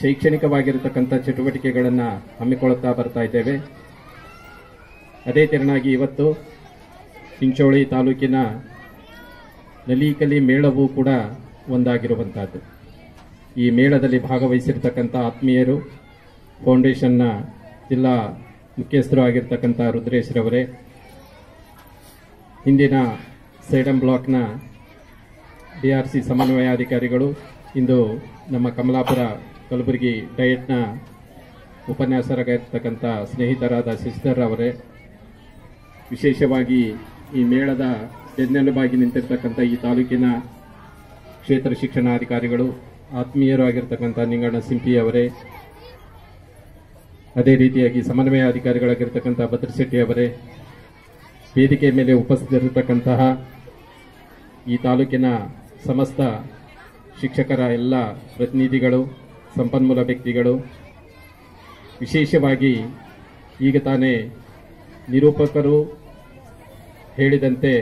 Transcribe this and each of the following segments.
ಶೈಕ್ಷಣಿಕವಾಗಿರತಕ್ಕಂಥ ಚಟುವಟಿಕೆಗಳನ್ನು ಹಮ್ಮಿಕೊಳ್ಳುತ್ತಾ ಬರ್ತಾ ಇದ್ದೇವೆ. ಅದೇ ತೆರನಾಗಿ ಇವತ್ತು ಚಿಂಚೋಳಿ ತಾಲೂಕಿನ ನಲಿಕಲಿ ಮೇಳವೂ ಕೂಡ ಒಂದಾಗಿರುವಂತಹದ್ದು. ಈ ಮೇಳದಲ್ಲಿ ಭಾಗವಹಿಸಿರ್ತಕ್ಕಂಥ ಆತ್ಮೀಯರು, ಫೌಂಡೇಶನ್ನ ಜಿಲ್ಲಾ ಮುಖ್ಯಸ್ಥರು ಆಗಿರ್ತಕ್ಕಂಥ ರುದ್ರೇಶ್ರವರೇ, ಹಿಂದಿನ ಸೇಡಂ ಬ್ಲಾಕ್ನ DRC ಸಮನ್ವಯಾಧಿಕಾರಿಗಳು, ಇಂದು ನಮ್ಮ ಕಮಲಾಪುರ ಕಲಬುರಗಿ ಡಯಟ್ನ ಉಪನ್ಯಾಸಕರಾಗಿರ್ತಕ್ಕಂಥ ಸ್ನೇಹಿತರಾದ ಶಶಿಧರ್ ಅವರೇ, ವಿಶೇಷವಾಗಿ ಈ ಮೇಳದ ಬೆನ್ನೆಲುಬಾಗಿ ನಿಂತಿರ್ತಕ್ಕಂಥ ಈ ತಾಲೂಕಿನ ಕ್ಷೇತ್ರ ಶಿಕ್ಷಣಾಧಿಕಾರಿಗಳು, ಆತ್ಮೀಯರು ಆಗಿರ್ತಕ್ಕಂಥ ನಿಂಗಣ್ಣ ಸಿಂಪಿ ಅವರೇ, ಅದೇ ರೀತಿಯಾಗಿ ಸಮನ್ವಯಾಧಿಕಾರಿಗಳಾಗಿರ್ತಕ್ಕಂಥ ಭದ್ರಶೆಟ್ಟಿ ಅವರೇ, ವೇದಿಕೆ ಮೇಲೆ ಉಪಸ್ಥಿತರಿರತಕ್ಕಂತಹ ಈ ತಾಲೂಕಿನ ಸಮಸ್ತ ಶಿಕ್ಷಕರ ಎಲ್ಲ ಪ್ರತಿನಿಧಿಗಳು, ಸಂಪನ್ಮೂಲ ವ್ಯಕ್ತಿಗಳು, ವಿಶೇಷವಾಗಿ ಈಗ ತಾನೇ ನಿರೂಪಕರು ಹೇಳಿದಂತೆ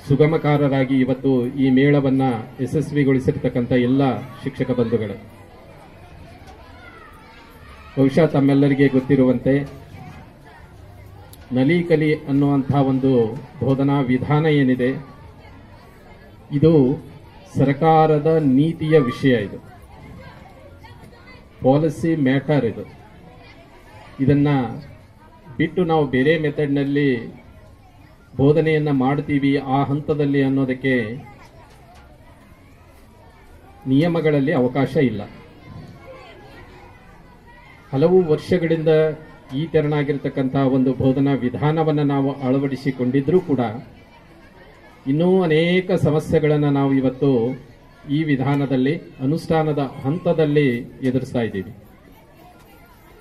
ಸುಗಮಕಾರರಾಗಿ ಇವತ್ತು ಈ ಮೇಳವನ್ನು ಯಶಸ್ವಿಗೊಳಿಸಿರ್ತಕ್ಕಂಥ ಎಲ್ಲ ಶಿಕ್ಷಕ ಬಂಧುಗಳು, ಬಹುಶಃ ತಮ್ಮೆಲ್ಲರಿಗೆ ಗೊತ್ತಿರುವಂತೆ ನಲಿಕಲಿ ಅನ್ನುವಂಥ ಒಂದು ಬೋಧನಾ ವಿಧಾನ ಏನಿದೆ, ಇದು ಸರ್ಕಾರದ ನೀತಿಯ ವಿಷಯ. ಇದು ಪಾಲಿಸಿ ಮ್ಯಾಟರ್. ಇದನ್ನ ಬಿಟ್ಟು ನಾವು ಬೇರೆ ಮೆಥಡ್ನಲ್ಲಿ ಬೋಧನೆಯನ್ನ ಮಾಡ್ತೀವಿ ಆ ಹಂತದಲ್ಲಿ ಅನ್ನೋದಕ್ಕೆ ನಿಯಮಗಳಲ್ಲಿ ಅವಕಾಶ ಇಲ್ಲ. ಹಲವು ವರ್ಷಗಳಿಂದ ಈ ತೆರನಾಗಿರ್ತಕ್ಕಂತಹ ಒಂದು ಬೋಧನಾ ವಿಧಾನವನ್ನು ನಾವು ಅಳವಡಿಸಿಕೊಂಡಿದ್ರೂ ಕೂಡ ಇನ್ನೂ ಅನೇಕ ಸಮಸ್ಯೆಗಳನ್ನು ನಾವು ಇವತ್ತು ಈ ವಿಧಾನದಲ್ಲಿ ಅನುಷ್ಠಾನದ ಹಂತದಲ್ಲಿ ಎದುರಿಸ್ತಾ ಇದ್ದೀವಿ.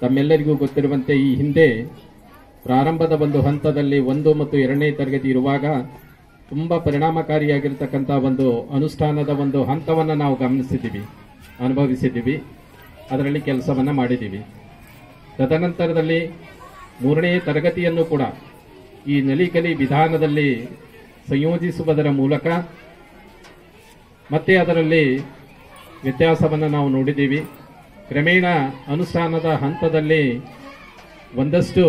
ತಮ್ಮೆಲ್ಲರಿಗೂ ಗೊತ್ತಿರುವಂತೆ ಈ ಹಿಂದೆ ಪ್ರಾರಂಭದ ಒಂದು ಹಂತದಲ್ಲಿ 1 ಮತ್ತು 2ನೇ ತರಗತಿ ಇರುವಾಗ ತುಂಬಾ ಪರಿಣಾಮಕಾರಿಯಾಗಿರ್ತಕ್ಕಂಥ ಒಂದು ಅನುಷ್ಠಾನದ ಒಂದು ಹಂತವನ್ನು ನಾವು ಗಮನಿಸಿದ್ದೀವಿ, ಅನುಭವಿಸಿದ್ದೀವಿ, ಅದರಲ್ಲಿ ಕೆಲಸವನ್ನ ಮಾಡಿದ್ದೀವಿ. ತದನಂತರದಲ್ಲಿ 3ನೇ ತರಗತಿಯನ್ನು ಕೂಡ ಈ ನಲಿಕಲಿ ವಿಧಾನದಲ್ಲಿ ಸಂಯೋಜಿಸುವುದರ ಮೂಲಕ ಮತ್ತೆ ಅದರಲ್ಲಿ ವ್ಯತ್ಯಾಸವನ್ನು ನಾವು ನೋಡಿದ್ದೀವಿ. ಕ್ರಮೇಣ ಅನುಷ್ಠಾನದ ಹಂತದಲ್ಲಿ ಒಂದಷ್ಟು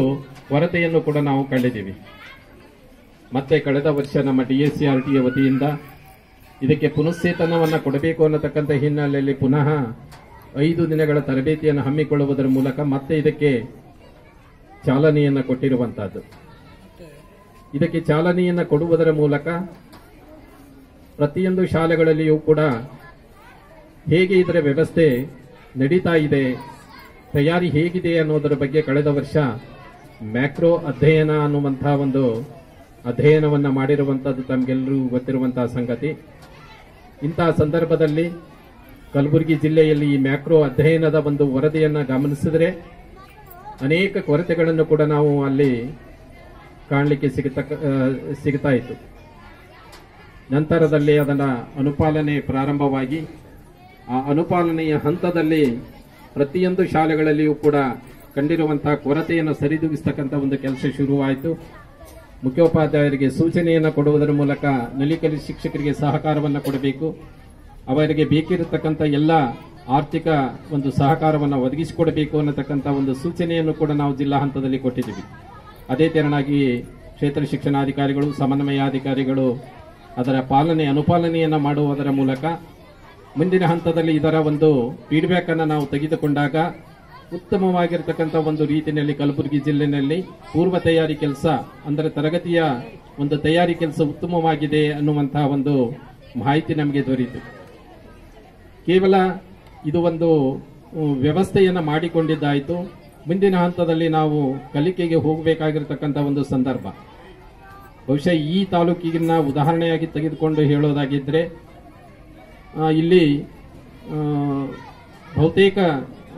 ಕೊರತೆಯನ್ನು ಕೂಡ ನಾವು ಕಂಡಿದ್ದೀವಿ. ಮತ್ತೆ ಕಳೆದ ವರ್ಷ ನಮ್ಮ DSCRT ವತಿಯಿಂದ ಇದಕ್ಕೆ ಪುನಶ್ಚೇತನವನ್ನು ಕೊಡಬೇಕು ಅನ್ನತಕ್ಕಂಥ ಹಿನ್ನೆಲೆಯಲ್ಲಿ ಪುನಃ 5 ದಿನಗಳ ತರಬೇತಿಯನ್ನು ಹಮ್ಮಿಕೊಳ್ಳುವುದರ ಮೂಲಕ ಮತ್ತೆ ಇದಕ್ಕೆ ಚಾಲನೆಯನ್ನು ಕೊಟ್ಟಿರುವಂತಹದ್ದು. ಇದಕ್ಕೆ ಚಾಲನೆಯನ್ನು ಕೊಡುವುದರ ಮೂಲಕ ಪ್ರತಿಯೊಂದು ಶಾಲೆಗಳಲ್ಲಿಯೂ ಕೂಡ ಹೇಗೆ ಇದರ ವ್ಯವಸ್ಥೆ ನಡೀತಾ ಇದೆ, ತಯಾರಿ ಹೇಗಿದೆ ಅನ್ನೋದರ ಬಗ್ಗೆ ಕಳೆದ ವರ್ಷ ಮ್ಯಾಕ್ರೋ ಅಧ್ಯಯನ ಅನ್ನುವಂತಹ ಒಂದು ಅಧ್ಯಯನವನ್ನು ಮಾಡಿರುವಂತದ್ದು ತಮಗೆಲ್ಲರಿಗೂ ಗೊತ್ತಿರುವಂತಹ ಸಂಗತಿ. ಇಂತಹ ಸಂದರ್ಭದಲ್ಲಿ ಕಲಬುರಗಿ ಜಿಲ್ಲೆಯಲ್ಲಿ ಈ ಮ್ಯಾಕ್ರೋ ಅಧ್ಯಯನದ ಒಂದು ವರದಿಯನ್ನು ಗಮನಿಸಿದರೆ ಅನೇಕ ಕೊರತೆಗಳನ್ನು ಕೂಡ ನಾವು ಅಲ್ಲಿ ಕಾಣಲಿಕ್ಕೆ ಸಿಗ್ತಾ ಇತ್ತು. ನಂತರದಲ್ಲಿ ಅದನ್ನ ಅನುಪಾಲನೆ ಪ್ರಾರಂಭವಾಗಿ ಆ ಅನುಪಾಲನೆಯ ಹಂತದಲ್ಲಿ ಪ್ರತಿಯೊಂದು ಶಾಲೆಗಳಲ್ಲಿಯೂ ಕೂಡ ಕಂಡಿರುವಂತಹ ಕೊರತೆಯನ್ನು ಸರಿದೂಗಿಸತಕ್ಕಂಥ ಒಂದು ಕೆಲಸ ಶುರುವಾಯಿತು. ಮುಖ್ಯೋಪಾಧ್ಯಾಯರಿಗೆ ಸೂಚನೆಯನ್ನು ಕೊಡುವುದರ ಮೂಲಕ ನಲಿಕಲಿ ಶಿಕ್ಷಕರಿಗೆ ಸಹಕಾರವನ್ನು ಕೊಡಬೇಕು, ಅವರಿಗೆ ಬೇಕಿರತಕ್ಕಂಥ ಎಲ್ಲ ಆರ್ಥಿಕ ಒಂದು ಸಹಕಾರವನ್ನು ಒದಗಿಸಿಕೊಡಬೇಕು ಅನ್ನತಕ್ಕಂಥ ಒಂದು ಸೂಚನೆಯನ್ನು ಕೂಡ ನಾವು ಜಿಲ್ಲಾ ಹಂತದಲ್ಲಿ ಕೊಟ್ಟಿದ್ದೀವಿ. ಅದೇ ತೆರನಾಗಿ ಕ್ಷೇತ್ರ ಶಿಕ್ಷಣಾಧಿಕಾರಿಗಳು, ಸಮನ್ವಯಾಧಿಕಾರಿಗಳು ಅದರ ಅನುಪಾಲನೆಯನ್ನು ಮಾಡುವುದರ ಮೂಲಕ ಮುಂದಿನ ಹಂತದಲ್ಲಿ ಇದರ ಒಂದು ಫೀಡ್ಬ್ಯಾಕ್ ಅನ್ನು ನಾವು ತೆಗೆದುಕೊಂಡಾಗ ಉತ್ತಮವಾಗಿರತಕ್ಕಂಥ ಒಂದು ರೀತಿಯಲ್ಲಿ ಕಲಬುರಗಿ ಜಿಲ್ಲೆಯಲ್ಲಿ ಪೂರ್ವ ತಯಾರಿ ಕೆಲಸ ಅಂದರೆ ತರಗತಿಯ ಒಂದು ತಯಾರಿ ಕೆಲಸ ಉತ್ತಮವಾಗಿದೆ ಅನ್ನುವಂತಹ ಒಂದು ಮಾಹಿತಿ ನಮಗೆ ದೊರೆಯಿತು. ಕೇವಲ ಇದು ಒಂದು ವ್ಯವಸ್ಥೆಯನ್ನು ಮಾಡಿಕೊಂಡಿದ್ದಾಯಿತು. ಮುಂದಿನ ಹಂತದಲ್ಲಿ ನಾವು ಕಲಿಕೆಗೆ ಹೋಗಬೇಕಾಗಿರತಕ್ಕಂಥ ಒಂದು ಸಂದರ್ಭ. ಬಹುಶಃ ಈ ತಾಲೂಕಿನ ಉದಾಹರಣೆಯಾಗಿ ತೆಗೆದುಕೊಂಡು ಹೇಳೋದಾಗಿದ್ರೆ ಇಲ್ಲಿ ಬಹುತೇಕ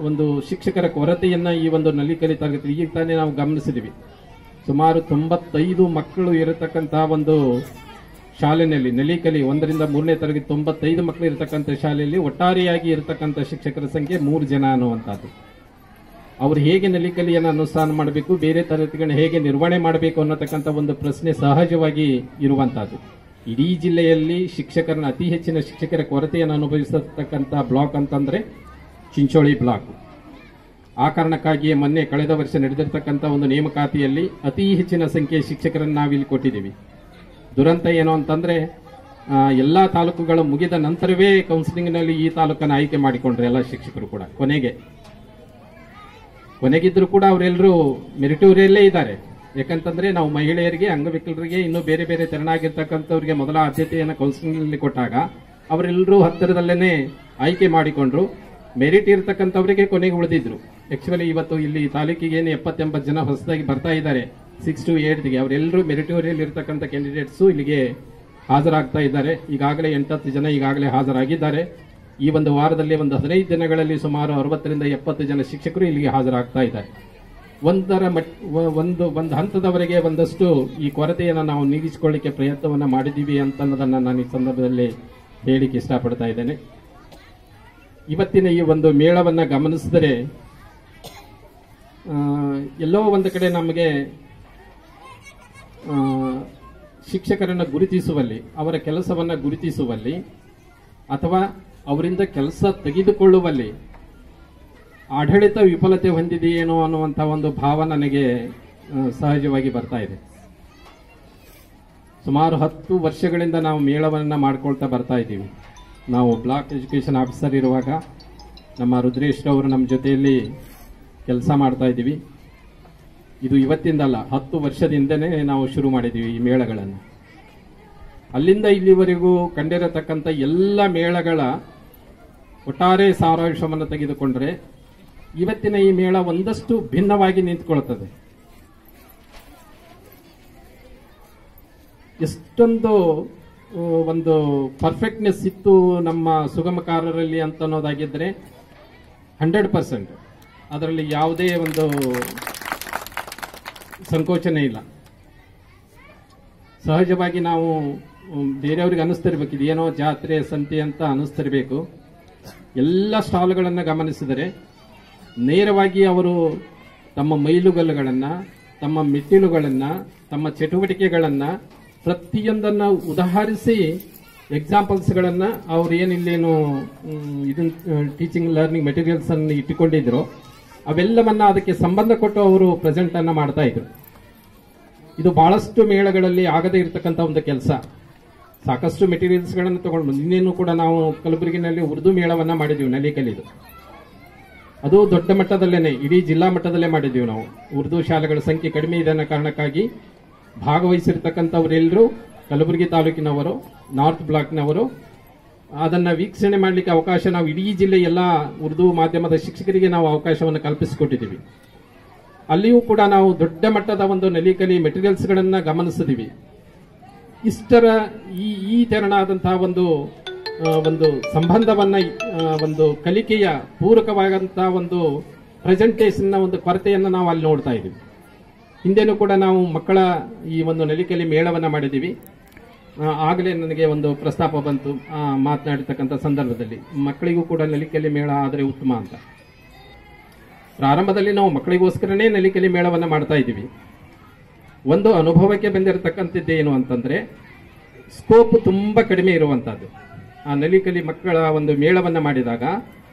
ಒಂದು ಶಿಕ್ಷಕರ ಕೊರತೆಯನ್ನ ಈ ಒಂದು ನಲಿಕಲಿ ತರಗತಿ ಈಗ ತಾನೇ ನಾವು ಗಮನಿಸಿದ್ವಿ. ಸುಮಾರು 95 ಮಕ್ಕಳು ಇರತಕ್ಕಂತಹ ಒಂದು ಶಾಲೆಯಲ್ಲಿ ನಲಿಕಲಿ 1ರಿಂದ 3ನೇ ತರಗತಿ 95 ಮಕ್ಕಳು ಇರತಕ್ಕಂಥ ಶಾಲೆಯಲ್ಲಿ ಒಟ್ಟಾರೆಯಾಗಿ ಇರತಕ್ಕಂಥ ಶಿಕ್ಷಕರ ಸಂಖ್ಯೆ 3 ಜನ ಅನ್ನುವಂಥದ್ದು. ಅವರು ಹೇಗೆ ನಲಿಕಲಿಯನ್ನು ಅನುಷ್ಠಾನ ಮಾಡಬೇಕು, ಬೇರೆ ತರಗತಿಗಳನ್ನ ಹೇಗೆ ನಿರ್ವಹಣೆ ಮಾಡಬೇಕು ಅನ್ನತಕ್ಕಂಥ ಒಂದು ಪ್ರಶ್ನೆ ಸಹಜವಾಗಿ ಇರುವಂತಹದ್ದು. ಇಡೀ ಜಿಲ್ಲೆಯಲ್ಲಿ ಶಿಕ್ಷಕರನ್ನ ಅತಿ ಹೆಚ್ಚಿನ ಶಿಕ್ಷಕರ ಕೊರತೆಯನ್ನು ಅನುಭವಿಸತಕ್ಕಂಥ ಬ್ಲಾಕ್ ಅಂತಂದ್ರೆ ಚಿಂಚೋಳಿ ಬ್ಲಾಕ್. ಆ ಕಾರಣಕ್ಕಾಗಿಯೇ ಮೊನ್ನೆ ಕಳೆದ ವರ್ಷ ನಡೆದಿರ್ತಕ್ಕಂಥ ಒಂದು ನೇಮಕಾತಿಯಲ್ಲಿ ಅತಿ ಹೆಚ್ಚಿನ ಸಂಖ್ಯೆಯ ಶಿಕ್ಷಕರನ್ನು ನಾವಿಲ್ಲಿ ಕೊಟ್ಟಿದ್ದೀವಿ. ದುರಂತ ಏನು ಅಂತಂದ್ರೆ ಎಲ್ಲಾ ತಾಲೂಕುಗಳು ಮುಗಿದ ನಂತರವೇ ಕೌನ್ಸಿಲಿಂಗ್ನಲ್ಲಿ ಈ ತಾಲೂಕನ್ನು ಆಯ್ಕೆ ಮಾಡಿಕೊಂಡ್ರೆ ಎಲ್ಲ ಶಿಕ್ಷಕರು ಕೂಡ ಕೊನೆಗಿದ್ರು ಕೂಡ ಅವರೆಲ್ಲರೂ ಮೆರಿಟೋರಿಯಲ್ಲೇ ಇದ್ದಾರೆ. ಯಾಕಂತಂದ್ರೆ ನಾವು ಮಹಿಳೆಯರಿಗೆ, ಅಂಗವಿಕಲರಿಗೆ, ಇನ್ನು ಬೇರೆ ಬೇರೆ ತೆರನಾಗಿರ್ತಕ್ಕಂಥವ್ರಿಗೆ ಮೊದಲ ಆದ್ಯತೆಯನ್ನು ಕೌನ್ಸಿಲಿಂಗ್ನಲ್ಲಿ ಕೊಟ್ಟಾಗ ಅವರೆಲ್ಲರೂ ಹತ್ತಿರದಲ್ಲೇನೆ ಆಯ್ಕೆ ಮಾಡಿಕೊಂಡ್ರು. ಮೆರಿಟ್ ಇರತಕ್ಕಂಥವರಿಗೆ ಕೊನೆಗೆ ಉಳಿದಿದ್ರು. ಆಕ್ಚುಲಿ ಇವತ್ತು ಇಲ್ಲಿ ತಾಲೂಕಿಗೆ 70-80 ಜನ ಹೊಸದಾಗಿ ಬರ್ತಾ ಇದ್ದಾರೆ 6 to 8ಗೆ. ಅವರೆಲ್ಲರೂ ಮೆರಿಟೋರಿಯಲ್ ಇರತಕ್ಕಂಥ ಕ್ಯಾಂಡಿಡೇಟ್ಸು ಇಲ್ಲಿಗೆ ಹಾಜರಾಗ್ತಾ ಇದ್ದಾರೆ. ಈಗಾಗಲೇ 8-10 ಜನ ಈಗಾಗಲೇ ಹಾಜರಾಗಿದ್ದಾರೆ. ಈ ಒಂದು ವಾರದಲ್ಲಿ ಒಂದು 15 ದಿನಗಳಲ್ಲಿ ಸುಮಾರು 60ರಿಂದ 70 ಜನ ಶಿಕ್ಷಕರು ಇಲ್ಲಿಗೆ ಹಾಜರಾಗ್ತಾ ಇದ್ದಾರೆ. ಒಂದು ಹಂತದವರೆಗೆ ಒಂದಷ್ಟು ಈ ಕೊರತೆಯನ್ನು ನಾವು ನೀಗಿಸಿಕೊಳ್ಳಿಕ್ಕೆ ಪ್ರಯತ್ನವನ್ನ ಮಾಡಿದ್ದೀವಿ ಅನ್ನೋದನ್ನ ನಾನು ಈ ಸಂದರ್ಭದಲ್ಲಿ ಹೇಳಿಕ್ಕೆ ಇಷ್ಟಪಡ್ತಾ ಇದ್ದೇನೆ. ಇವತ್ತಿನ ಈ ಒಂದು ಮೇಳವನ್ನ ಗಮನಿಸಿದರೆ ಎಲ್ಲೋ ಒಂದು ಕಡೆ ನಮಗೆ ಶಿಕ್ಷಕರನ್ನು ಗುರುತಿಸುವಲ್ಲಿ, ಅವರ ಕೆಲಸವನ್ನ ಗುರುತಿಸುವಲ್ಲಿ ಅಥವಾ ಅವರಿಂದ ಕೆಲಸ ತೆಗೆದುಕೊಳ್ಳುವಲ್ಲಿ ಆಡಳಿತ ವಿಫಲತೆ ಹೊಂದಿದೆಯೇನೋ ಅನ್ನುವಂಥ ಒಂದು ಭಾವ ನನಗೆ ಸಹಜವಾಗಿ ಬರ್ತಾ ಇದೆ. ಸುಮಾರು 10 ವರ್ಷಗಳಿಂದ ನಾವು ಮೇಳವನ್ನ ಮಾಡ್ಕೊಳ್ತಾ ಬರ್ತಾ ಇದ್ದೀವಿ. ನಾವು ಬ್ಲಾಕ್ ಎಜುಕೇಷನ್ ಆಫೀಸರ್ ಇರುವಾಗ ನಮ್ಮ ರುದ್ರೇಶ್ ಅವರು ನಮ್ಮ ಜೊತೆಯಲ್ಲಿ ಕೆಲಸ ಮಾಡ್ತಾ ಇದ್ದೀವಿ. ಇದು ಇವತ್ತಿಂದಲ್ಲ, 10 ವರ್ಷದಿಂದನೇ ನಾವು ಶುರು ಮಾಡಿದ್ದೀವಿ ಈ ಮೇಳಗಳನ್ನು. ಅಲ್ಲಿಂದ ಇಲ್ಲಿವರೆಗೂ ಕಂಡಿರತಕ್ಕಂಥ ಎಲ್ಲ ಮೇಳಗಳ ಒಟ್ಟಾರೆ ಸಾರಾಂಶವನ್ನು ತೆಗೆದುಕೊಂಡ್ರೆ ಇವತ್ತಿನ ಈ ಮೇಳ ಒಂದಷ್ಟು ಭಿನ್ನವಾಗಿ ನಿಂತುಕೊಳ್ಳುತ್ತದೆ. ಎಷ್ಟೊಂದು ಒಂದು ಪರ್ಫೆಕ್ಟ್ನೆಸ್ ಇತ್ತು ನಮ್ಮ ಸುಗಮಕಾರರಲ್ಲಿ ಅಂತ ಅನ್ನೋದಾಗಿದ್ರೆ 100%. ಅದರಲ್ಲಿ ಯಾವುದೇ ಒಂದು ಸಂಕೋಚನೆ ಇಲ್ಲ. ಸಹಜವಾಗಿ ನಾವು ಬೇರೆಯವ್ರಿಗೆ ಅನ್ನಿಸ್ತಿರ್ಬೇಕು, ಇದೇನೋ ಜಾತ್ರೆ ಸಂತೆ ಅಂತ ಅನ್ನಿಸ್ತಿರ್ಬೇಕು. ಎಲ್ಲ ಸ್ಟಾಲ್ಗಳನ್ನು ಗಮನಿಸಿದರೆ ನೇರವಾಗಿ ಅವರು ತಮ್ಮ ಮೈಲುಗಲ್ಲುಗಳನ್ನು, ತಮ್ಮ ಮೆಟ್ಟಿಲುಗಳನ್ನು, ತಮ್ಮ ಚಟುವಟಿಕೆಗಳನ್ನು ಪ್ರತಿಯೊಂದನ್ನು ಉದಾಹರಿಸಿ ಎಕ್ಸಾಂಪಲ್ಸ್ಗಳನ್ನು ಅವ್ರು ಏನಿಲ್ಲೇನು ಇದನ್ನ ಟೀಚಿಂಗ್ ಲರ್ನಿಂಗ್ ಮೆಟೀರಿಯಲ್ಸ್ ಅನ್ನು ಇಟ್ಟುಕೊಂಡಿದ್ರು ಅವೆಲ್ಲವನ್ನ ಅದಕ್ಕೆ ಸಂಬಂಧ ಕೊಟ್ಟು ಅವರು ಪ್ರೆಸೆಂಟ್ ಅನ್ನ ಮಾಡ್ತಾ ಇದ್ರು. ಇದು ಬಹಳಷ್ಟು ಮೇಳಗಳಲ್ಲಿ ಆಗದೇ ಇರತಕ್ಕಂಥ ಒಂದು ಕೆಲಸ. ಸಾಕಷ್ಟು ಮೆಟೀರಿಯಲ್ಸ್ ಗಳನ್ನು ತಗೊಂಡು ಇನ್ನೇನು ಕೂಡ ನಾವು ಕಲಬುರಗಿನಲ್ಲಿ ಉರ್ದು ಮೇಳವನ್ನ ಮಾಡಿದ್ವಿ, ನಲಿಕಲಿದು. ಅದು ದೊಡ್ಡ ಮಟ್ಟದಲ್ಲೇನೆ, ಇಡೀ ಜಿಲ್ಲಾ ಮಟ್ಟದಲ್ಲೇ ಮಾಡಿದ್ವಿ ನಾವು. ಉರ್ದು ಶಾಲೆಗಳ ಸಂಖ್ಯೆ ಕಡಿಮೆ ಇದೆ ಅನ್ನೋ ಕಾರಣಕ್ಕಾಗಿ ಭಾಗವಹಿಸಿರ್ತಕ್ಕಂಥವರೆಲ್ಲರೂ ಕಲಬುರಗಿ ತಾಲೂಕಿನವರು, ನಾರ್ತ್ ಬ್ಲಾಕ್ನವರು. ಅದನ್ನ ವೀಕ್ಷಣೆ ಮಾಡಲಿಕ್ಕೆ ಅವಕಾಶ ನಾವು ಇಡೀ ಜಿಲ್ಲೆ ಎಲ್ಲ ಉರ್ದು ಮಾಧ್ಯಮದ ಶಿಕ್ಷಕರಿಗೆ ನಾವು ಅವಕಾಶವನ್ನು ಕಲ್ಪಿಸಿಕೊಟ್ಟಿದ್ದೀವಿ. ಅಲ್ಲಿಯೂ ಕೂಡ ನಾವು ದೊಡ್ಡ ಮಟ್ಟದ ಒಂದು ನಲಿಕಲಿ ಮೆಟೀರಿಯಲ್ಸ್ ಗಳನ್ನ ಗಮನಿಸಿದೀವಿ. ಇಷ್ಟರ ಈ ತೆರನಾದಂತಹ ಒಂದು ಸಂಬಂಧವನ್ನ, ಒಂದು ಕಲಿಕೆಯ ಪೂರಕವಾದಂತಹ ಒಂದು ಪ್ರೆಸೆಂಟೇಷನ್ ಒಂದು ಕೊರತೆಯನ್ನು ನಾವು ಅಲ್ಲಿ ನೋಡ್ತಾ ಇದ್ದೀವಿ. ಹಿಂದೆನೂ ಕೂಡ ನಾವು ಮಕ್ಕಳ ಈ ಒಂದು ನಲಿಕಲಿ ಮೇಳವನ್ನ ಮಾಡಿದ್ದೀವಿ. ಆಗಲೇ ನನಗೆ ಒಂದು ಪ್ರಸ್ತಾಪ ಬಂತು ಮಾತನಾಡಿರ್ತಕ್ಕಂಥ ಸಂದರ್ಭದಲ್ಲಿ, ಮಕ್ಕಳಿಗೂ ಕೂಡ ನಲಿಕಲಿ ಮೇಳ ಆದರೆ ಉತ್ತಮ ಅಂತ. ಪ್ರಾರಂಭದಲ್ಲಿ ನಾವು ಮಕ್ಕಳಿಗೋಸ್ಕರನೇ ನಲಿಕಲಿ ಮೇಳವನ್ನ ಮಾಡ್ತಾ ಇದ್ದೀವಿ. ಒಂದು ಅನುಭವಕ್ಕೆ ಬಂದಿರತಕ್ಕಂಥದ್ದು ಏನು ಅಂತಂದ್ರೆ, ಸ್ಕೋಪ್ ತುಂಬಾ ಕಡಿಮೆ ಇರುವಂತಹದ್ದು. ಆ ನಲಿಕಲಿ ಮಕ್ಕಳ ಒಂದು ಮೇಳವನ್ನ ಮಾಡಿದಾಗ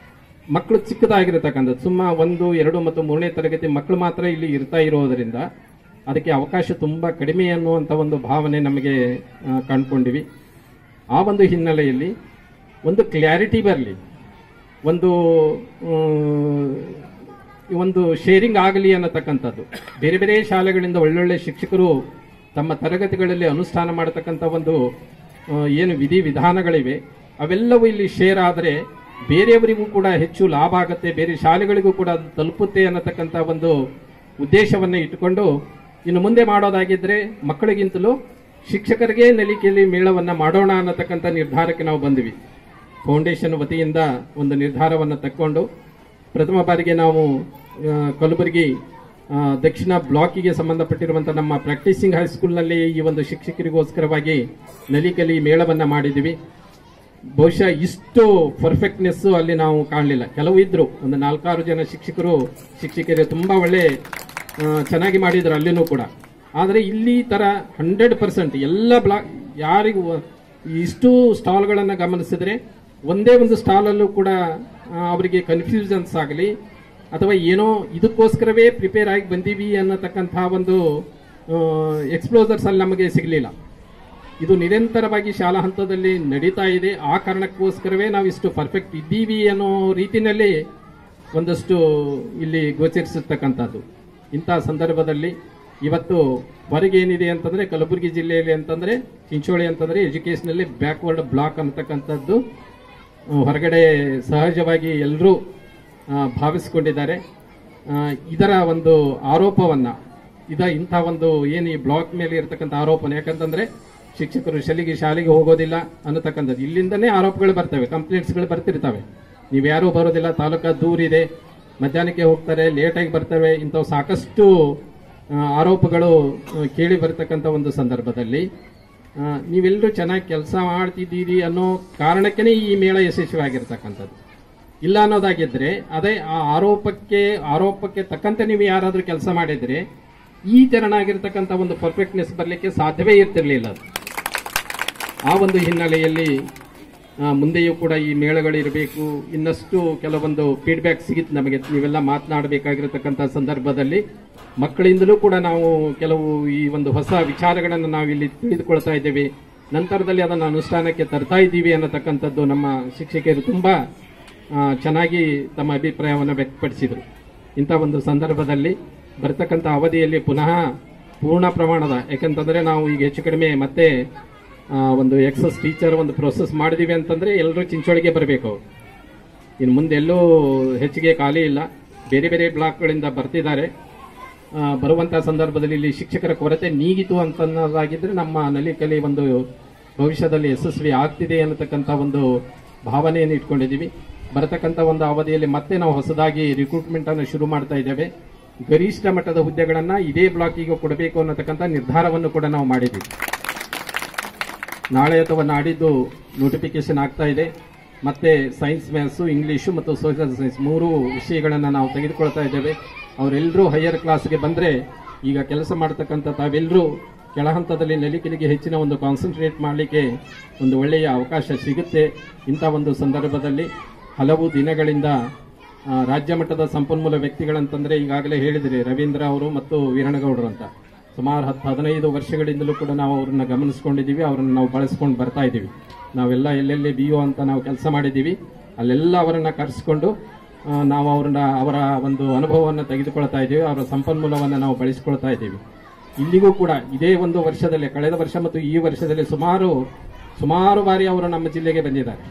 ಮಕ್ಕಳು ಚಿಕ್ಕದಾಗಿರತಕ್ಕಂಥದ್ದು, ಸುಮ್ಮ 1, 2 ಮತ್ತು 3ನೇ ತರಗತಿ ಮಕ್ಕಳು ಮಾತ್ರ ಇಲ್ಲಿ ಇರ್ತಾ ಇರೋದರಿಂದ ಅದಕ್ಕೆ ಅವಕಾಶ ತುಂಬಾ ಕಡಿಮೆ ಅನ್ನುವಂಥ ಒಂದು ಭಾವನೆ ನಮಗೆ ಕಂಡುಕೊಂಡಿವಿ. ಆ ಒಂದು ಹಿನ್ನೆಲೆಯಲ್ಲಿ ಒಂದು ಕ್ಲಾರಿಟಿ ಬರಲಿ, ಒಂದು ಶೇರಿಂಗ್ ಆಗಲಿ ಅನ್ನತಕ್ಕಂಥದ್ದು. ಬೇರೆ ಬೇರೆ ಶಾಲೆಗಳಿಂದ ಒಳ್ಳೊಳ್ಳೆ ಶಿಕ್ಷಕರು ತಮ್ಮ ತರಗತಿಗಳಲ್ಲಿ ಅನುಷ್ಠಾನ ಮಾಡತಕ್ಕಂಥ ಒಂದು ಏನು ವಿಧಾನಗಳಿವೆ ಅವೆಲ್ಲವೂ ಇಲ್ಲಿ ಶೇರ್ ಆದರೆ ಬೇರೆಯವರಿಗೂ ಕೂಡ ಹೆಚ್ಚು ಲಾಭ ಆಗುತ್ತೆ, ಬೇರೆ ಶಾಲೆಗಳಿಗೂ ಕೂಡ ಅದು ತಲುಪುತ್ತೆ ಅನ್ನತಕ್ಕಂಥ ಒಂದು ಉದ್ದೇಶವನ್ನು ಇಟ್ಟುಕೊಂಡು ಇನ್ನು ಮುಂದೆ ಮಾಡೋದಾಗಿದ್ರೆ ಮಕ್ಕಳಿಗಿಂತಲೂ ಶಿಕ್ಷಕರಿಗೆ ನಲಿಕೆಯಲ್ಲಿ ಮೇಳವನ್ನ ಮಾಡೋಣ ಅನ್ನತಕ್ಕಂಥ ನಿರ್ಧಾರಕ್ಕೆ ನಾವು ಬಂದ್ವಿ. ಫೌಂಡೇಶನ್ ವತಿಯಿಂದ ಒಂದು ನಿರ್ಧಾರವನ್ನು ತಕ್ಕೊಂಡು ಪ್ರಥಮ ಬಾರಿಗೆ ನಾವು ಕಲಬುರಗಿ ದಕ್ಷಿಣ ಬ್ಲಾಕಿಗೆ ಸಂಬಂಧಪಟ್ಟಿರುವಂತಹ ನಮ್ಮ ಪ್ರಾಕ್ಟೀಸಿಂಗ್ ಹೈಸ್ಕೂಲ್ನಲ್ಲಿ ಈ ಒಂದು ಶಿಕ್ಷಕರಿಗೋಸ್ಕರವಾಗಿ ನಲಿಕಲಿ ಮೇಳವನ್ನ ಮಾಡಿದ್ವಿ. ಬಹುಶಃ ಇಷ್ಟು ಪರ್ಫೆಕ್ಟ್ನೆಸ್ ಅಲ್ಲಿ ನಾವು ಕಾಣಲಿಲ್ಲ. ಕೆಲವು ಇದ್ರು, ಒಂದು 4-6 ಜನ ಶಿಕ್ಷಕರು ತುಂಬಾ ಒಳ್ಳೆ ಚೆನ್ನಾಗಿ ಮಾಡಿದ್ರು ಅಲ್ಲಿನೂ ಕೂಡ. ಆದರೆ ಇಲ್ಲಿ ತರ 100% ಎಲ್ಲ ಬ್ಲಾಕ್ ಯಾರಿಗೂ ಇಷ್ಟು ಸ್ಟಾಲ್ಗಳನ್ನು ಗಮನಿಸಿದ್ರೆ ಒಂದೇ ಒಂದು ಸ್ಟಾಲ್ ಅಲ್ಲೂ ಕೂಡ ಅವರಿಗೆ ಕನ್ಫ್ಯೂಷನ್ಸ್ ಆಗಲಿ ಅಥವಾ ಏನೋ ಇದಕ್ಕೋಸ್ಕರವೇ ಪ್ರಿಪೇರ್ ಆಗಿ ಬಂದೀವಿ ಅನ್ನತಕ್ಕಂತಹ ಒಂದು ಎಕ್ಸ್ಪ್ಲೋಸರ್ಸ್ ಅಲ್ಲಿ ನಮಗೆ ಸಿಗಲಿಲ್ಲ. ಇದು ನಿರಂತರವಾಗಿ ಶಾಲಾ ಹಂತದಲ್ಲಿ ನಡೀತಾ ಇದೆ. ಆ ಕಾರಣಕ್ಕೋಸ್ಕರವೇ ನಾವು ಇಷ್ಟು ಪರ್ಫೆಕ್ಟ್ ಇದ್ದೀವಿ ಅನ್ನೋ ರೀತಿಯಲ್ಲಿ ಒಂದಷ್ಟು ಇಲ್ಲಿ ಗೋಚರಿಸಿರ್ತಕ್ಕಂಥದ್ದು. ಇಂತಹ ಸಂದರ್ಭದಲ್ಲಿ ಇವತ್ತು ಹೊರಗೇನಿದೆ ಅಂತಂದ್ರೆ ಕಲಬುರಗಿ ಜಿಲ್ಲೆಯಲ್ಲಿ ಅಂತಂದ್ರೆ ಚಿಂಚೋಳಿ ಅಂತಂದ್ರೆ ಎಜುಕೇಶನಲ್ಲಿ ಬ್ಯಾಕ್ವರ್ಡ್ ಬ್ಲಾಕ್ ಅನ್ನತಕ್ಕಂಥದ್ದು ಹೊರಗಡೆ ಸಹಜವಾಗಿ ಎಲ್ಲರೂ ಭಾವಿಸಿಕೊಂಡಿದ್ದಾರೆ. ಇದರ ಒಂದು ಆರೋಪವನ್ನ ಇಂಥ ಒಂದು ಏನು ಈ ಬ್ಲಾಕ್ ಮೇಲೆ ಇರತಕ್ಕಂಥ ಆರೋಪನ, ಯಾಕಂತಂದ್ರೆ ಶಿಕ್ಷಕರು ಶಾಲೆಗೆ ಹೋಗೋದಿಲ್ಲ ಅನ್ನತಕ್ಕಂಥದ್ದು ಇಲ್ಲಿಂದನೇ ಆರೋಪಗಳು ಬರ್ತವೆ, ಕಂಪ್ಲೇಂಟ್ಸ್ಗಳು ಬರ್ತಿರ್ತವೆ. ನೀವ್ಯಾರೂ ಬರೋದಿಲ್ಲ, ತಾಲೂಕಾ ದೂರಿದೆ, ಮಧ್ಯಾಹ್ನಕ್ಕೆ ಹೋಗ್ತಾರೆ, ಲೇಟಾಗಿ ಬರ್ತವೆ, ಇಂಥವು ಸಾಕಷ್ಟು ಆರೋಪಗಳು ಕೇಳಿ ಬರ್ತಕ್ಕಂಥ ಒಂದು ಸಂದರ್ಭದಲ್ಲಿ ನೀವೆಲ್ಲರೂ ಚೆನ್ನಾಗಿ ಕೆಲಸ ಮಾಡ್ತಿದ್ದೀರಿ ಅನ್ನೋ ಕಾರಣಕ್ಕೇ ಈ ಮೇಳ ಯಶಸ್ವಿಯಾಗಿರ್ತಕ್ಕಂಥದ್ದು. ಇಲ್ಲ ಅನ್ನೋದಾಗಿದ್ರೆ ಅದೇ ಆ ಆರೋಪಕ್ಕೆ ತಕ್ಕಂತೆ ನೀವು ಯಾರಾದ್ರೂ ಕೆಲಸ ಮಾಡಿದ್ರೆ ಈ ತೆರನಾಗಿರ್ತಕ್ಕಂಥ ಒಂದು ಪರ್ಫೆಕ್ಟ್ನೆಸ್ ಬರಲಿಕ್ಕೆ ಸಾಧ್ಯವೇ ಇರ್ತಿರ್ಲಿಲ್ಲ. ಆ ಒಂದು ಹಿನ್ನೆಲೆಯಲ್ಲಿ ಮುಂದೆಯೂ ಕೂಡ ಈ ಮೇಳಗಳಿರಬೇಕು. ಇನ್ನಷ್ಟು ಕೆಲವೊಂದು ಫೀಡ್ಬ್ಯಾಕ್ ಸಿಗುತ್ತೆ ನಮಗೆ. ನೀವೆಲ್ಲ ಮಾತನಾಡಬೇಕಾಗಿರತಕ್ಕಂಥ ಸಂದರ್ಭದಲ್ಲಿ ಮಕ್ಕಳಿಂದಲೂ ಕೂಡ ನಾವು ಕೆಲವು ಈ ಒಂದು ಹೊಸ ವಿಚಾರಗಳನ್ನು ನಾವಿಲ್ಲಿ ತಿಳಿದುಕೊಳ್ತಾ ಇದ್ದೇವೆ, ನಂತರದಲ್ಲಿ ಅದನ್ನು ಅನುಷ್ಠಾನಕ್ಕೆ ತರ್ತಾ ಇದ್ದೀವಿ ಅನ್ನತಕ್ಕಂಥದ್ದು ನಮ್ಮ ಶಿಕ್ಷಕರು ತುಂಬಾ ಚೆನ್ನಾಗಿ ತಮ್ಮ ಅಭಿಪ್ರಾಯವನ್ನು ವ್ಯಕ್ತಪಡಿಸಿದರು. ಇಂಥ ಒಂದು ಸಂದರ್ಭದಲ್ಲಿ ಬರ್ತಕ್ಕಂಥ ಅವಧಿಯಲ್ಲಿ ಪುನಃ ಪೂರ್ಣ ಪ್ರಮಾಣದ, ಯಾಕಂತಂದ್ರೆ ನಾವು ಈಗ ಹೆಚ್ಚು ಕಡಿಮೆ ಮತ್ತೆ ಒಂದು ಎಕ್ಸಸ್ ಟೀಚರ್ ಒಂದು ಪ್ರೋಸೆಸ್ ಮಾಡಿದೀವಿ ಅಂತಂದ್ರೆ ಎಲ್ಲರೂ ಚಿಂಚೋಳಿಗೆ ಬರಬೇಕು. ಇನ್ನು ಮುಂದೆ ಎಲ್ಲೂ ಹೆಚ್ಚಿಗೆ ಖಾಲಿ ಇಲ್ಲ, ಬೇರೆ ಬೇರೆ ಬ್ಲಾಕ್ಗಳಿಂದ ಬರ್ತಿದ್ದಾರೆ. ಬರುವಂತಹ ಸಂದರ್ಭದಲ್ಲಿ ಇಲ್ಲಿ ಶಿಕ್ಷಕರ ಕೊರತೆ ನೀಗಿತು ಅಂತನ್ನೋದಾಗಿದ್ರೆ ನಮ್ಮ ನಲಿಕಲಿ ಒಂದು ಭವಿಷ್ಯದಲ್ಲಿ ಯಶಸ್ವಿ ಆಗ್ತಿದೆ ಅನ್ನತಕ್ಕಂಥ ಒಂದು ಭಾವನೆಯನ್ನು ಇಟ್ಕೊಂಡಿದ್ದೀವಿ. ಬರತಕ್ಕಂಥ ಒಂದು ಅವಧಿಯಲ್ಲಿ ಮತ್ತೆ ನಾವು ಹೊಸದಾಗಿ ರಿಕ್ರೂಟ್ಮೆಂಟ್ ಅನ್ನು ಶುರು ಮಾಡ್ತಾ ಇದ್ದೇವೆ. ಗರಿಷ್ಠ ಮಟ್ಟದ ಹುದ್ದೆಗಳನ್ನ ಇದೇ ಬ್ಲಾಕಿಗೆ ಕೊಡಬೇಕು ಅನ್ನತಕ್ಕಂಥ ನಿರ್ಧಾರವನ್ನು ಕೂಡ ನಾವು ಮಾಡಿದ್ದೀವಿ. ನಾಳೆ ಅಥವಾ ನಾಡಿದ್ದು ನೋಟಿಫಿಕೇಶನ್ ಆಗ್ತಾ ಇದೆ. ಮತ್ತೆ ಸೈನ್ಸ್, ಮ್ಯಾಥ್ಸ್, ಇಂಗ್ಲಿಷು ಮತ್ತು ಸೋಷಿಯಲ್ ಸೈನ್ಸ್ 3 ವಿಷಯಗಳನ್ನು ನಾವು ತೆಗೆದುಕೊಳ್ತಾ ಇದ್ದೇವೆ. ಅವರೆಲ್ಲರೂ ಹೈಯರ್ ಕ್ಲಾಸ್ಗೆ ಬಂದ್ರೆ ಈಗ ಕೆಲಸ ಮಾಡತಕ್ಕಂಥ ತಾವೆಲ್ಲರೂ ಕೆಳಹಂತದಲ್ಲಿ ನೆಲಿಕೆಲಿಗೆ ಹೆಚ್ಚಿನ ಒಂದು ಕಾನ್ಸಂಟ್ರೇಟ್ ಮಾಡಲಿಕ್ಕೆ ಒಂದು ಒಳ್ಳೆಯ ಅವಕಾಶ ಸಿಗುತ್ತೆ. ಇಂಥ ಒಂದು ಸಂದರ್ಭದಲ್ಲಿ ಹಲವು ದಿನಗಳಿಂದ ರಾಜ್ಯ ಮಟ್ಟದ ಸಂಪನ್ಮೂಲ ವ್ಯಕ್ತಿಗಳಂತಂದ್ರೆ ಈಗಾಗಲೇ ಹೇಳಿದ್ರಿ ರವೀಂದ್ರ ಅವರು ಮತ್ತು ವೀರಣ್ಣಗೌಡರು ಅಂತ, ಸುಮಾರು 10-15 ವರ್ಷಗಳಿಂದಲೂ ಕೂಡ ನಾವು ಅವರನ್ನ ಗಮನಿಸಿಕೊಂಡಿದ್ದೀವಿ, ಅವರನ್ನು ನಾವು ಬಳಸ್ಕೊಂಡು ಬರ್ತಾ ಇದ್ದೀವಿ. ನಾವೆಲ್ಲ ಎಲ್ಲೆಲ್ಲಿ BO ಅಂತ ನಾವು ಕೆಲಸ ಮಾಡಿದ್ದೀವಿ, ಅಲ್ಲೆಲ್ಲ ಅವರನ್ನ ಕರೆಸಿಕೊಂಡು ನಾವು ಅವರ ಒಂದು ಅನುಭವವನ್ನು ತೆಗೆದುಕೊಳ್ತಾ ಇದ್ದೀವಿ, ಅವರ ಸಂಪನ್ಮೂಲವನ್ನು ನಾವು ಬಳಸಿಕೊಳ್ತಾ ಇದ್ದೀವಿ. ಇಲ್ಲಿಗೂ ಕೂಡ ಇದೇ ಒಂದು ವರ್ಷದಲ್ಲಿ, ಕಳೆದ ವರ್ಷ ಮತ್ತು ಈ ವರ್ಷದಲ್ಲಿ ಸುಮಾರು ಬಾರಿ ಅವರು ನಮ್ಮ ಜಿಲ್ಲೆಗೆ ಬಂದಿದ್ದಾರೆ.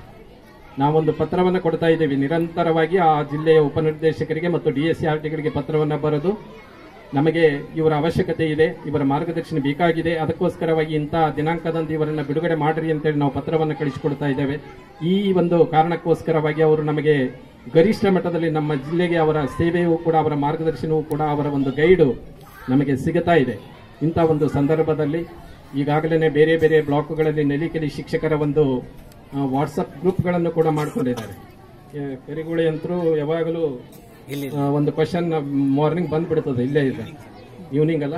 ನಾವೊಂದು ಪತ್ರವನ್ನು ಕೊಡ್ತಾ ಇದ್ದೀವಿ ನಿರಂತರವಾಗಿ ಆ ಜಿಲ್ಲೆಯ ಉಪನಿರ್ದೇಶಕರಿಗೆ ಮತ್ತು DSCRTಗಳಿಗೆ ಪತ್ರವನ್ನು ಬರೆದು ನಮಗೆ ಇವರ ಅವಶ್ಯಕತೆ ಇದೆ, ಇವರ ಮಾರ್ಗದರ್ಶನ ಬೇಕಾಗಿದೆ, ಅದಕ್ಕೋಸ್ಕರವಾಗಿ ಇಂಥ ದಿನಾಂಕದಂದು ಇವರನ್ನ ಬಿಡುಗಡೆ ಮಾಡ್ರಿ ಅಂತೇಳಿ ನಾವು ಪತ್ರವನ್ನು ಕಳಿಸಿಕೊಡ್ತಾ ಇದ್ದೇವೆ. ಈ ಒಂದು ಕಾರಣಕ್ಕೋಸ್ಕರವಾಗಿ ಅವರು ನಮಗೆ ಗರಿಷ್ಠ ಮಟ್ಟದಲ್ಲಿ ನಮ್ಮ ಜಿಲ್ಲೆಗೆ ಅವರ ಸೇವೆಯೂ ಕೂಡ, ಅವರ ಮಾರ್ಗದರ್ಶನವೂ ಕೂಡ, ಅವರ ಒಂದು ಗೈಡು ನಮಗೆ ಸಿಗುತ್ತಾ ಇದೆ. ಇಂಥ ಒಂದು ಸಂದರ್ಭದಲ್ಲಿ ಈಗಾಗಲೇ ಬೇರೆ ಬೇರೆ ಬ್ಲಾಕ್ಗಳಲ್ಲಿ ನೆಲಿಕೆಲಿ ಶಿಕ್ಷಕರ ಒಂದು ವಾಟ್ಸಪ್ ಗ್ರೂಪ್ಗಳನ್ನು ಕೂಡ ಮಾಡಿಕೊಂಡಿದ್ದಾರೆ. ಕರಿಗುಳಿ ಅಂತರೂ ಯಾವಾಗಲೂ ಒಂದು ಕ್ವಶನ್ ಮಾರ್ನಿಂಗ್ ಬಂದ್ಬಿಡ್ತದೆ, ಇಲ್ಲೇ ಇದೆ, ಈವ್ನಿಂಗ್ ಅಲ್ಲ,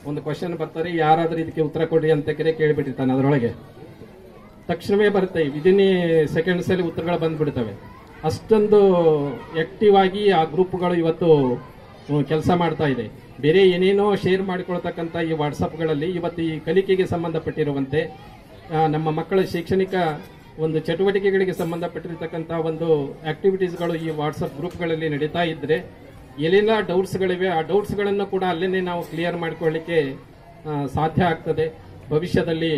ಒಂದು ಕ್ವಶನ್ ಬರ್ತಾರೆ, ಯಾರಾದ್ರೂ ಇದಕ್ಕೆ ಉತ್ತರ ಕೊಡಿ ಅಂತ ಕೇಳಿಬಿಟ್ಟಿರ್ತಾನೆ. ಅದರೊಳಗೆ ತಕ್ಷಣವೇ ಬರುತ್ತೆ, ವಿದಿನ್ ಸೆಕೆಂಡ್ಸ್ ಅಲ್ಲಿ ಉತ್ತರಗಳು ಬಂದ್ಬಿಡ್ತವೆ. ಅಷ್ಟೊಂದು ಆಕ್ಟಿವ್ ಆಗಿ ಆ ಗ್ರೂಪ್ಗಳು ಇವತ್ತು ಕೆಲಸ ಮಾಡ್ತಾ ಇದೆ. ಬೇರೆ ಏನೇನೋ ಶೇರ್ ಮಾಡಿಕೊಳ್ತಕ್ಕಂಥ ಈ ವಾಟ್ಸಪ್ಗಳಲ್ಲಿ ಇವತ್ತು ಈ ಕಲಿಕೆಗೆ ಸಂಬಂಧಪಟ್ಟಿರುವಂತೆ, ನಮ್ಮ ಮಕ್ಕಳ ಶೈಕ್ಷಣಿಕ ಒಂದು ಚಟುವಟಿಕೆಗಳಿಗೆ ಸಂಬಂಧಪಟ್ಟಿರತಕ್ಕಂಥ ಒಂದು ಆಕ್ಟಿವಿಟೀಸ್ಗಳು ಈ ವಾಟ್ಸಪ್ ಗ್ರೂಪ್ಗಳಲ್ಲಿ ನಡೀತಾ ಇದ್ರೆ ಏನೆಲ್ಲ ಡೌಟ್ಸ್ಗಳಿವೆ ಆ ಡೌಟ್ಸ್ಗಳನ್ನು ಕೂಡ ಅಲ್ಲೇನೆ ನಾವು ಕ್ಲಿಯರ್ ಮಾಡಿಕೊಳ್ಳಿಕ್ಕೆ ಸಾಧ್ಯ ಆಗ್ತದೆ. ಭವಿಷ್ಯದಲ್ಲಿ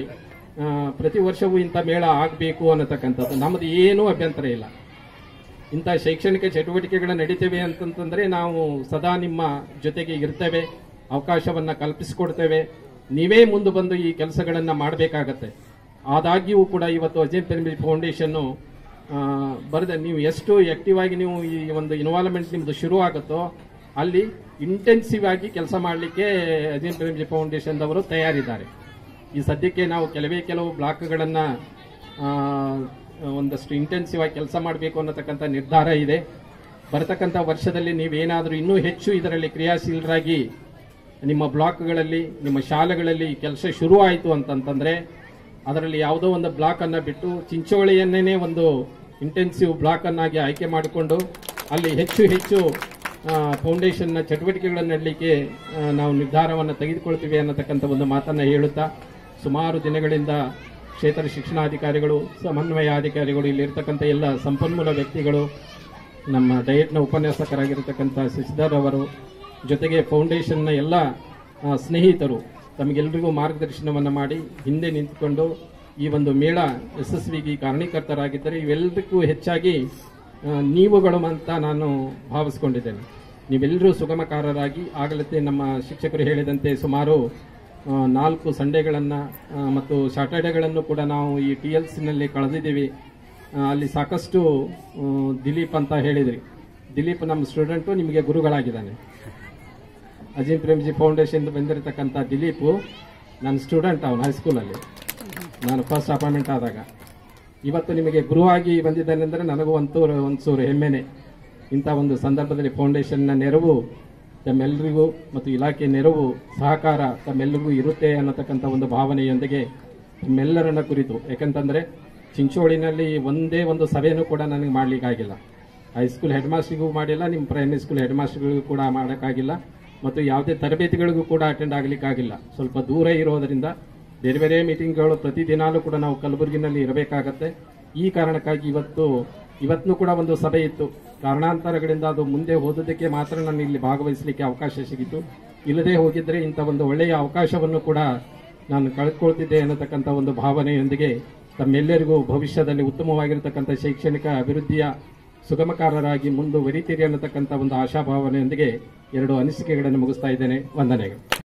ಪ್ರತಿ ವರ್ಷವೂ ಇಂಥ ಮೇಳ ಆಗಬೇಕು ಅನ್ನತಕ್ಕಂಥದ್ದು ನಮ್ಮದು ಏನೂ ಅಭ್ಯಂತರ ಇಲ್ಲ. ಇಂಥ ಶೈಕ್ಷಣಿಕ ಚಟುವಟಿಕೆಗಳು ನಡೀತೇವೆ ಅಂತಂತಂದ್ರೆ ನಾವು ಸದಾ ನಿಮ್ಮ ಜೊತೆಗೆ ಇರ್ತೇವೆ, ಅವಕಾಶವನ್ನ ಕಲ್ಪಿಸಿಕೊಡ್ತೇವೆ. ನೀವೇ ಮುಂದೆ ಬಂದು ಈ ಕೆಲಸಗಳನ್ನ ಮಾಡಬೇಕಾಗತ್ತೆ. ಆದಾಗ್ಯೂ ಕೂಡ ಇವತ್ತು ಅಜಯ್ ಪ್ರೇಮ್ಜಿ ಫೌಂಡೇಶನ್ ಬರೆದ ನೀವು ಎಷ್ಟು ಆಕ್ಟಿವ್ ಆಗಿ ನೀವು ಈ ಒಂದು ಇನ್ವಾಲ್ವ್ಮೆಂಟ್ ನಿಮ್ದು ಶುರು ಆಗುತ್ತೋ ಅಲ್ಲಿ ಇಂಟೆನ್ಸಿವ್ ಆಗಿ ಕೆಲಸ ಮಾಡಲಿಕ್ಕೆ ಅಜಯ್ ಪ್ರೇಮ್ಜಿ ಫೌಂಡೇಶನ್ ಅವರು ತಯಾರಿದ್ದಾರೆ. ಈ ಸದ್ಯಕ್ಕೆ ನಾವು ಕೆಲವು ಬ್ಲಾಕ್ಗಳನ್ನ ಒಂದಷ್ಟು ಇಂಟೆನ್ಸಿವ್ ಆಗಿ ಕೆಲಸ ಮಾಡಬೇಕು ಅನ್ನತಕ್ಕಂಥ ನಿರ್ಧಾರ ಇದೆ. ಬರತಕ್ಕಂಥ ವರ್ಷದಲ್ಲಿ ನೀವೇನಾದರೂ ಇನ್ನೂ ಹೆಚ್ಚು ಇದರಲ್ಲಿ ಕ್ರಿಯಾಶೀಲರಾಗಿ ನಿಮ್ಮ ಬ್ಲಾಕ್ಗಳಲ್ಲಿ, ನಿಮ್ಮ ಶಾಲೆಗಳಲ್ಲಿ ಕೆಲಸ ಶುರು ಆಯಿತು ಅಂತಂತಂದ್ರೆ ಅದರಲ್ಲಿ ಯಾವುದೋ ಒಂದು ಬ್ಲಾಕ್ ಅನ್ನ ಬಿಟ್ಟು ಚಿಂಚೋಳಿಯನ್ನೇ ಒಂದು ಇಂಟೆನ್ಸಿವ್ ಬ್ಲಾಕ್ ಅನ್ನಾಗಿ ಆಯ್ಕೆ ಮಾಡಿಕೊಂಡು ಅಲ್ಲಿ ಹೆಚ್ಚು ಹೆಚ್ಚು ಫೌಂಡೇಶನ್ನ ಚಟುವಟಿಕೆಗಳನ್ನು ನಡೆಯಲಿಕ್ಕೆ ನಾವು ನಿರ್ಧಾರವನ್ನು ತೆಗೆದುಕೊಳ್ತೀವಿ ಅನ್ನತಕ್ಕಂಥ ಒಂದು ಮಾತನ್ನು ಹೇಳುತ್ತಾ, ಸುಮಾರು ದಿನಗಳಿಂದ ಕ್ಷೇತ್ರ ಶಿಕ್ಷಣಾಧಿಕಾರಿಗಳು, ಸಮನ್ವಯಾಧಿಕಾರಿಗಳು, ಇಲ್ಲಿರ್ತಕ್ಕಂಥ ಎಲ್ಲ ಸಂಪನ್ಮೂಲ ವ್ಯಕ್ತಿಗಳು, ನಮ್ಮ ಡಯಟ್ನ ಉಪನ್ಯಾಸಕರಾಗಿರತಕ್ಕಂಥ ಶಶಿಧರ್ ಅವರು, ಜೊತೆಗೆ ಫೌಂಡೇಶನ್ನ ಎಲ್ಲ ಸ್ನೇಹಿತರು ತಮಗೆಲ್ಲರಿಗೂ ಮಾರ್ಗದರ್ಶನವನ್ನು ಮಾಡಿ ಹಿಂದೆ ನಿಂತುಕೊಂಡು ಈ ಒಂದು ಮೇಳ ಯಶಸ್ವಿಗೆ ಕಾರಣೀಕರ್ತರಾಗಿದ್ದರೆ ಇವೆಲ್ಲದಕ್ಕೂ ಹೆಚ್ಚಾಗಿ ನೀವುಗಳು ಅಂತ ನಾನು ಭಾವಿಸ್ಕೊಂಡಿದ್ದೇನೆ. ನೀವೆಲ್ಲರೂ ಸುಗಮಕಾರರಾಗಿ ಆಗಲೇ ನಮ್ಮ ಶಿಕ್ಷಕರು ಹೇಳಿದಂತೆ ಸುಮಾರು 4 ಸಂಡೇಗಳನ್ನು ಮತ್ತು ಸ್ಯಾಟರ್ಡೇಗಳನ್ನು ಕೂಡ ನಾವು ಈ TLCನಲ್ಲಿ ಕಳೆದಿದ್ದೀವಿ. ಅಲ್ಲಿ ಸಾಕಷ್ಟು ದಿಲೀಪ್ ಅಂತ ಹೇಳಿದ್ರಿ. ದಿಲೀಪ್ ನಮ್ಮ ಸ್ಟೂಡೆಂಟು, ನಿಮಗೆ ಗುರುಗಳಾಗಿದ್ದಾನೆ. ಅಜೀಂ ಪ್ರೇಮ್ಜಿ ಫೌಂಡೇಶನ್ ಬಂದಿರತಕ್ಕಂಥ ದಿಲೀಪು ನನ್ನ ಸ್ಟೂಡೆಂಟ್. ಅವನು ಹೈಸ್ಕೂಲಲ್ಲಿ ನಾನು ಫಸ್ಟ್ ಅಪಾಯಿಂಟ್ಮೆಂಟ್ ಆದಾಗ. ಇವತ್ತು ನಿಮಗೆ ಗುರುವಾಗಿ ಬಂದಿದ್ದಾನೆ ಅಂದರೆ ನನಗೂ ಒಂಚೂರು ಹೆಮ್ಮೆನೆ. ಇಂಥ ಒಂದು ಸಂದರ್ಭದಲ್ಲಿ ಫೌಂಡೇಶನ್ನ ನೆರವು ತಮ್ಮೆಲ್ಲರಿಗೂ ಮತ್ತು ಇಲಾಖೆ ನೆರವು ಸಹಕಾರ ತಮ್ಮೆಲ್ಲರಿಗೂ ಇರುತ್ತೆ ಅನ್ನತಕ್ಕಂಥ ಒಂದು ಭಾವನೆಯೊಂದಿಗೆ ತಮ್ಮೆಲ್ಲರನ್ನ ಕುರಿತು, ಯಾಕಂತಂದರೆ ಚಿಂಚೋಳಿನಲ್ಲಿ ಒಂದೇ ಒಂದು ಸಭೆಯೂ ಕೂಡ ನನಗೆ ಮಾಡಲಿಕ್ಕಾಗಿಲ್ಲ. ಹೈಸ್ಕೂಲ್ ಹೆಡ್ ಮಾಸ್ಟರ್ಗೂ ಮಾಡಿಲ್ಲ, ನಿಮ್ಮ ಪ್ರೈಮರಿ ಸ್ಕೂಲ್ ಹೆಡ್ ಮಾಸ್ಟರ್ಗಳಿಗೂ ಕೂಡ ಮಾಡೋಕ್ಕಾಗಿಲ್ಲ, ಮತ್ತು ಯಾವುದೇ ತರಬೇತಿಗಳಿಗೂ ಕೂಡ ಅಟೆಂಡ್ ಆಗಲಿಕ್ಕಾಗಿಲ್ಲ. ಸ್ವಲ್ಪ ದೂರ ಇರೋದರಿಂದ ಬೇರೆ ಬೇರೆ ಮೀಟಿಂಗ್ಗಳು ಪ್ರತಿದಿನಾಲೂ ಕೂಡ ನಾವು ಕಲಬುರಗಿನಲ್ಲಿ ಇರಬೇಕಾಗತ್ತೆ. ಈ ಕಾರಣಕ್ಕಾಗಿ ಇವತ್ತೂ ಕೂಡ ಒಂದು ಸಭೆ ಇತ್ತು. ಕಾರಣಾಂತರಗಳಿಂದ ಅದು ಮುಂದೆ ಹೋದದಕ್ಕೆ ಮಾತ್ರ ನಾನು ಇಲ್ಲಿ ಭಾಗವಹಿಸಲಿಕ್ಕೆ ಅವಕಾಶ ಸಿಗಿತು. ಇಲ್ಲದೆ ಹೋಗಿದ್ರೆ ಇಂಥ ಒಂದು ಒಳ್ಳೆಯ ಅವಕಾಶವನ್ನು ಕೂಡ ನಾನು ಕಳೆದುಕೊಳ್ತಿದ್ದೆ ಅನ್ನತಕ್ಕಂಥ ಒಂದು ಭಾವನೆಯೊಂದಿಗೆ ತಮ್ಮೆಲ್ಲರಿಗೂ ಭವಿಷ್ಯದಲ್ಲಿ ಉತ್ತಮವಾಗಿರತಕ್ಕಂಥ ಶೈಕ್ಷಣಿಕ ಅಭಿವೃದ್ಧಿಯ ಸುಗಮಕಾರರಾಗಿ ಮುಂದುವರಿತೀರಿ ಅನ್ನತಕ್ಕಂಥ ಒಂದು ಆಶಾಭಾವನೆಯೊಂದಿಗೆ 2 ಅನಿಸಿಕೆಗಳನ್ನು ಮುಗಿಸ್ತಾ ಇದ್ದೇನೆ. ವಂದನೆಗಳು.